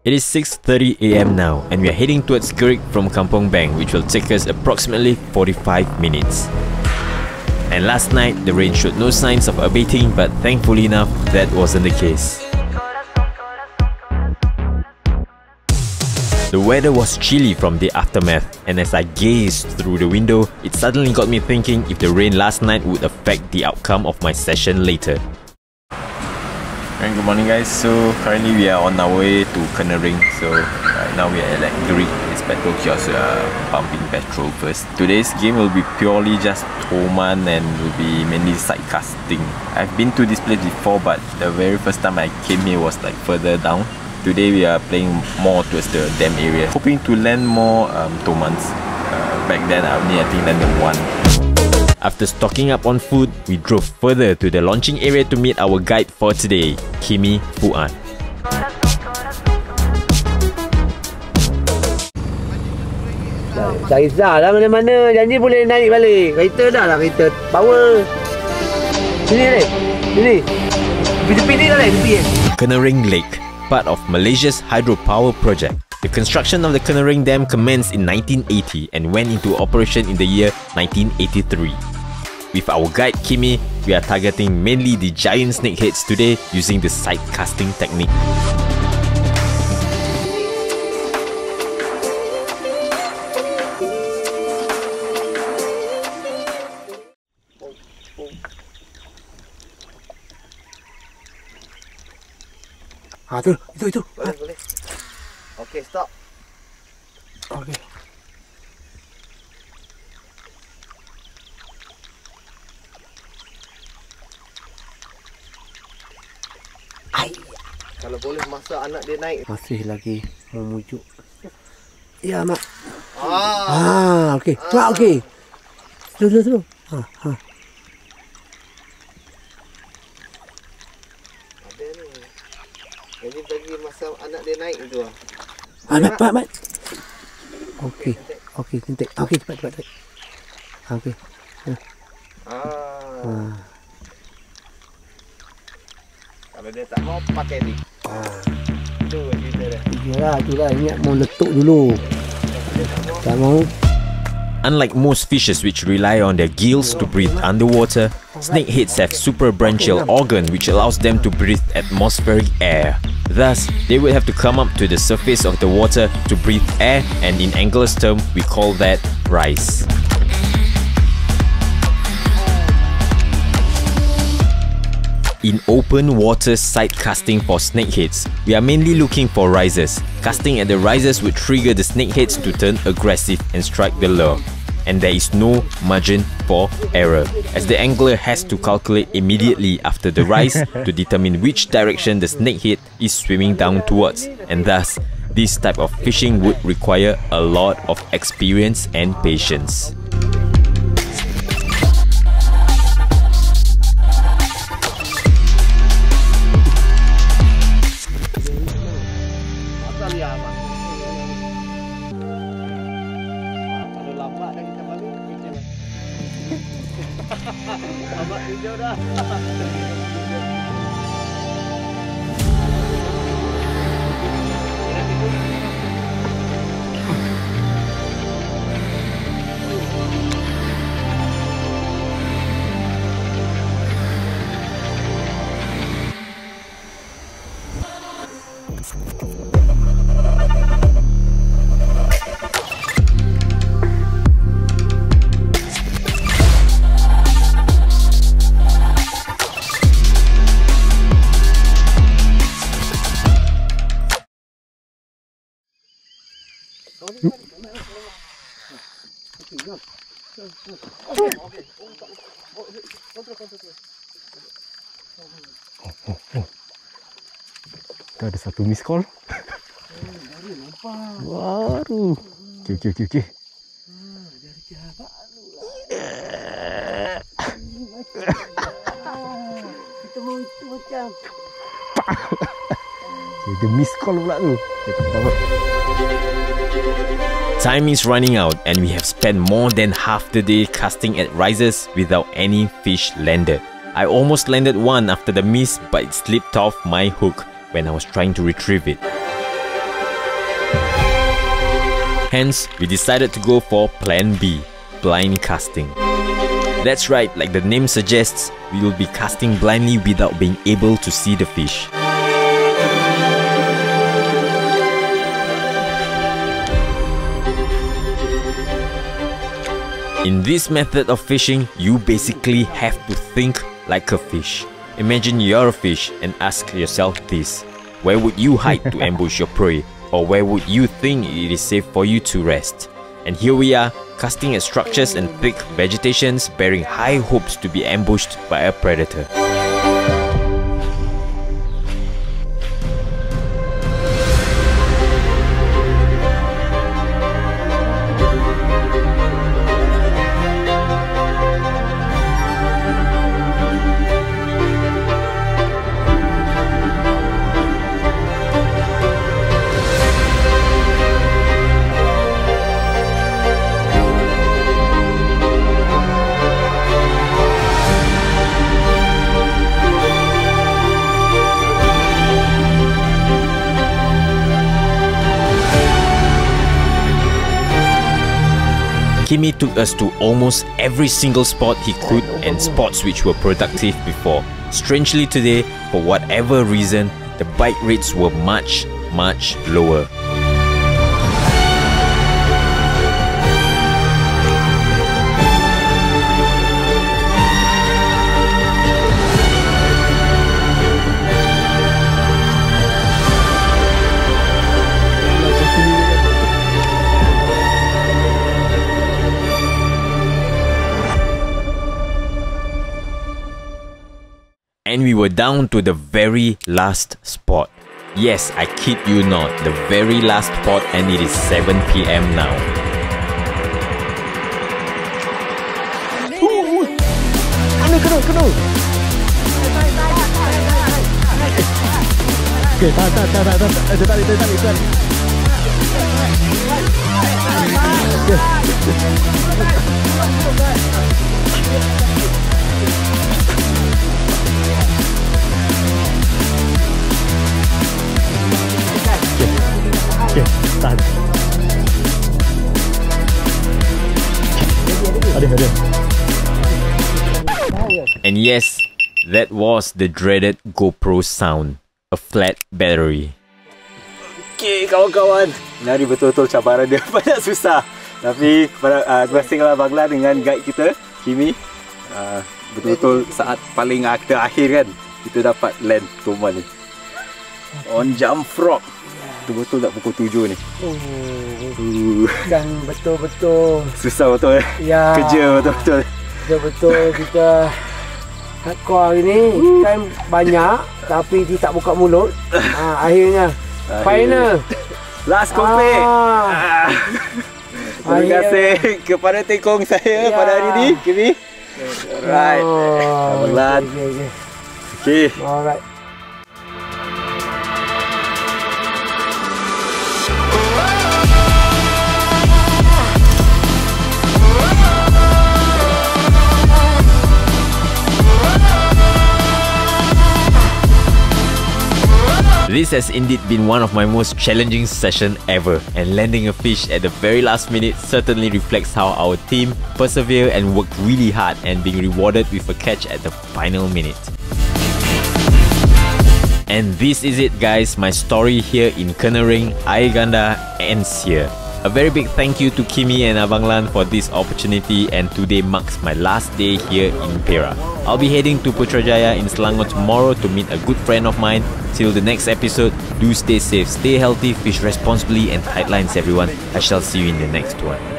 It is 6:30 AM now, and we are heading towards Gerik from Kampong Bang, which will take us approximately 45 minutes. And last night, the rain showed no signs of abating, but thankfully enough, that wasn't the case. The weather was chilly from the aftermath, and as I gazed through the window, it suddenly got me thinking if the rain last night would affect the outcome of my session later. And good morning guys, so currently we are on our way to Kenering. So right now we are at Gerik. It's petrol kiosk, pumping petrol first. Today's game will be purely just TOMAN and will be mainly side casting. I've been to this place before, but the very first time I came here was like further down. Today we are playing more towards the dam area, hoping to land more TOMANs. Back then I only landed one. After stocking up on food, we drove further to the launching area to meet our guide for today, Kimi Fuad. Tak kisahlah mana-mana, janji boleh naik balik. Kereta dah lah, kereta power. Sini ni, sini. Tepi ni dah lah, tepi ni. Kenering Lake, part of Malaysia's hydropower project. The construction of the Kenering Dam commenced in 1980 and went into operation in the year 1983. With our guide Kimi, we are targeting mainly the giant snakeheads today using the side casting technique. Itu. Boleh. Okay, stop. Okay. Kalau boleh masa anak dia naik. Masih lagi memujuk. Ya, Mak. Okey. Mak, okey. Slow. Ada ni. Ini bagi masa anak dia naik tu. Mat. Okey, cantik. Okey, cepat. Okey. Kalau dia tak mau pakai ni. Itu cerita dia. Itulah. Ingat mau letup dulu. Tak mau. Unlike most fishes which rely on their gills to breathe underwater, snakeheads have suprabranchial organ which allows them to breathe atmospheric air. Thus, they would have to come up to the surface of the water to breathe air, and in angler's term, we call that rise. In open water side casting for snakeheads, we are mainly looking for rises. Casting at the rises would trigger the snakeheads to turn aggressive and strike the lure. And there is no margin for error, as the angler has to calculate immediately after the rise to determine which direction the snakehead is swimming down towards, and thus, this type of fishing would require a lot of experience and patience. Ada satu miss call. Baru. Okey. Kita mau itu macam. Ada miss call pula tu. Time is running out and we have spent more than half the day casting at rises without any fish landed. I almost landed one after the miss, but it slipped off my hook when I was trying to retrieve it. Hence, we decided to go for plan B, blind casting. That's right, like the name suggests, we will be casting blindly without being able to see the fish. In this method of fishing, you basically have to think like a fish. Imagine you're a fish and ask yourself this: where would you hide to ambush your prey? Or where would you think it is safe for you to rest? And here we are, casting at structures and thick vegetations, bearing high hopes to be ambushed by a predator. Kimi took us to almost every single spot he could and spots which were productive before. Strangely today, for whatever reason, the bite rates were much lower. And we were down to the very last spot. Yes, I kid you not, the very last spot, and it is 7 PM now. Kena. Okay, tarik. Okay, tahan. Ada. And yes, that was the dreaded GoPro sound. A flat battery. Okay kawan-kawan, nari betul-betul cabaran dia banyak susah. Tapi terima kasihlah Bangla dengan guide kita, Kimi. Betul-betul saat paling terakhir kan, kita dapat land TOMAN ni. On jump frog. Betul-betul tak pukul 7 ni. Dan betul-betul susah betul ya. Kerja betul-betul. Betul kita hardcore hari ni kan banyak tapi dia tak buka mulut. Akhirnya final last compete. Terima kasih kepada tekong saya pada hari ni, Kimi. Alright. Abang. Okay. Alright. This has indeed been one of my most challenging sessions ever, and landing a fish at the very last minute certainly reflects how our team persevered and worked really hard and being rewarded with a catch at the final minute. And this is it guys, my story here in Kenering, Ganda ends here. A very big thank you to Kimi and Abang Lan for this opportunity, and today marks my last day here in Perak. I'll be heading to Putrajaya in Selangor tomorrow to meet a good friend of mine. Till the next episode, do stay safe, stay healthy, fish responsibly and tight lines everyone. I shall see you in the next one.